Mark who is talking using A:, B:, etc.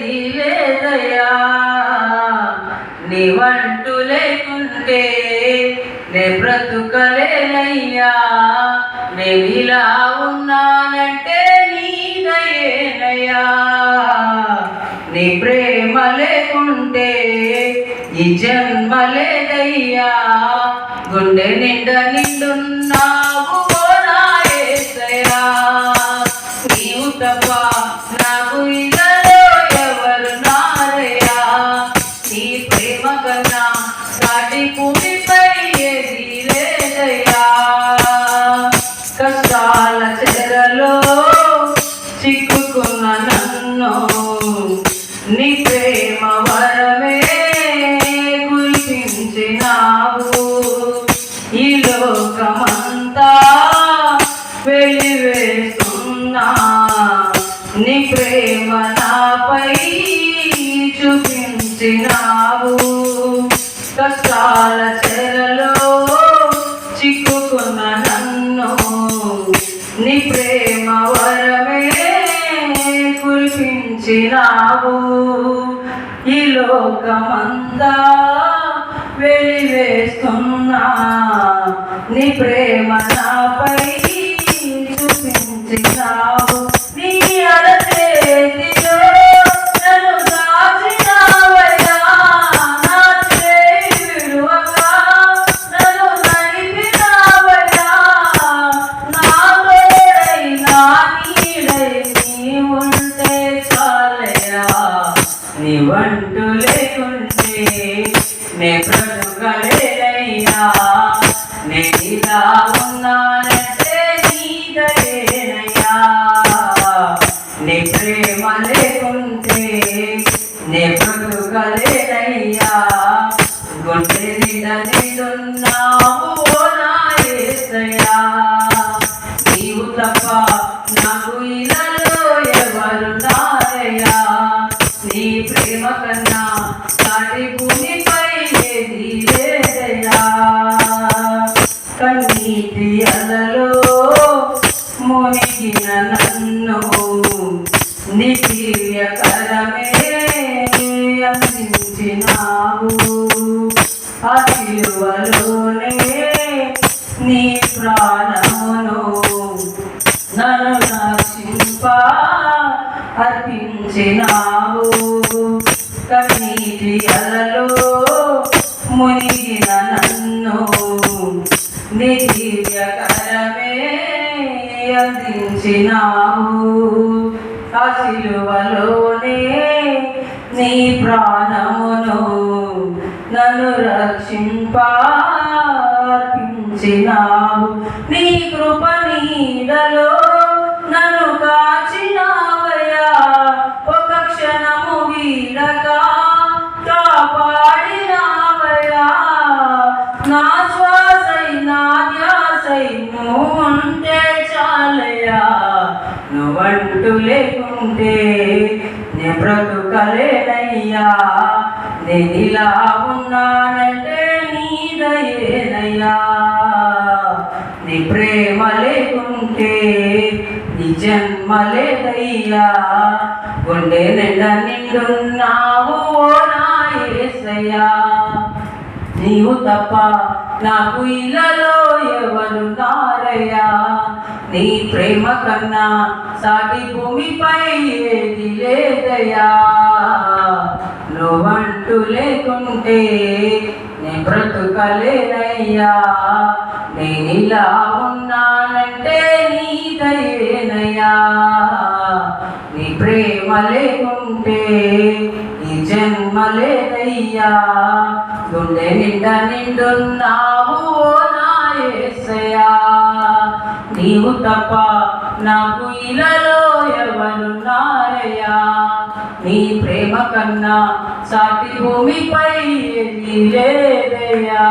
A: ఏది లేదయ్యా, నీవంటూ లేకుంటే నే బ్రతుకలేనయ్యా. నేనిలా ఉన్నానంటే నీ దయేనయ్యా. నీ ప్రేమ లేకుంటే ఈ జన్మ లేదయ్యా. గుండె నిండా నిండున్నావు నా యేసయ్యా. నీవు తప్ప నాకు ఇలలో ఎవరు నారయ్యా. నీ ప్రేమ కన్నా సాటి భూమిపై ఏది లేదయ్యా. కష్టాల చెరలో చిక్కుకున్న నన్ను నీ ప్రేమ వరమే కురిపించినావు. ఈ లోకమంతా వెలివేస్తున్నా నీ ప్రేమ నాపై చూపించినావు. కష్టాల చెరలో చిక్కుకున్న నన్ను నీ ప్రేమ వరమే కురిపించినావు. ఈ లోకమంతా వెలివేస్తున్నా నీ ప్రేమ నాపై చూపించినావు. నీ అరచేతిలో నన్ను దాచినావయ్యా. నా చేయి విడువక నన్ను నడిపినావయ్యా. నా తోడై నా నీడై నీ ఉంటే చాలయ్యా. నీవంటూ లేకుంటే నే బ్రతుకలేనయ్యా. నేనిలా ఉన్నానంటే నీ దయేనయ్యా. నీ ప్రేమ లేకుంటే నే బ్రతుకలేనయ్యా. గుండె నిండా నిండున్నావు నా యేసయ్యా. నీవు తప్ప నాకు ఇలలో ఎవరు నారయ్యా. నీ ప్రేమ కన్నా సాటి భూమిపై ఏది లేదయ్యా. కన్నీటి అలలో మునిగిన నన్ను నీ దివ్యకరమే అందించినావు. ఆ సిలువలోనే నీ ప్రాణమును నన్ను రక్షింప అర్పించినావు. కన్నీటి అలలో మునిగిన నన్ను నీ దివ్యకరమే అందించినావు. ఆ సిలువలోనే నీ ప్రాణమును నన్ను రక్షింప అర్పించినావు. నీ కృప నీడలో నన్ను కాచినావయ్యా. ఒక క్షణము వీడక కాపాడినావయ్యా. నా శ్వాసై నా ధ్యాసై నువ్వు ఉంటే చాలయ్యా. నువ్వంటూ లేకుంటే నే బ్రతుకలేనయ్యా. నేనిలా ఉన్నానంటే నీ దయేనయ్యా. నీ ప్రేమ లేకుంటే నీ జన్మ లేదయ్యా. గుండె నిండా నిండున్నావు నా యేసయ్యా. నీవు తప్ప నాకు ఇలలో ఎవరు నారయ్యా. నీ ప్రేమ కన్నా సాటి భూమిపై ఏది లేదయ్యా. నువ్వంటూ లేకుంటే నే బ్రతుకలేనయ్యా. నేనిలా ఉన్నానంటే నీ దయేనయ్యా. నీ ప్రేమ లేకుంటే ఈ జన్మ లేదయ్యా. గుండె నిండా నిండున్నావు నా యేసయ్యా. నీవు తప్ప నాకు ఇలలో ఎవరు నారయ్యా. నీ ప్రేమ కన్నా సాటి భూమిపై ఏది లేదయ్యా.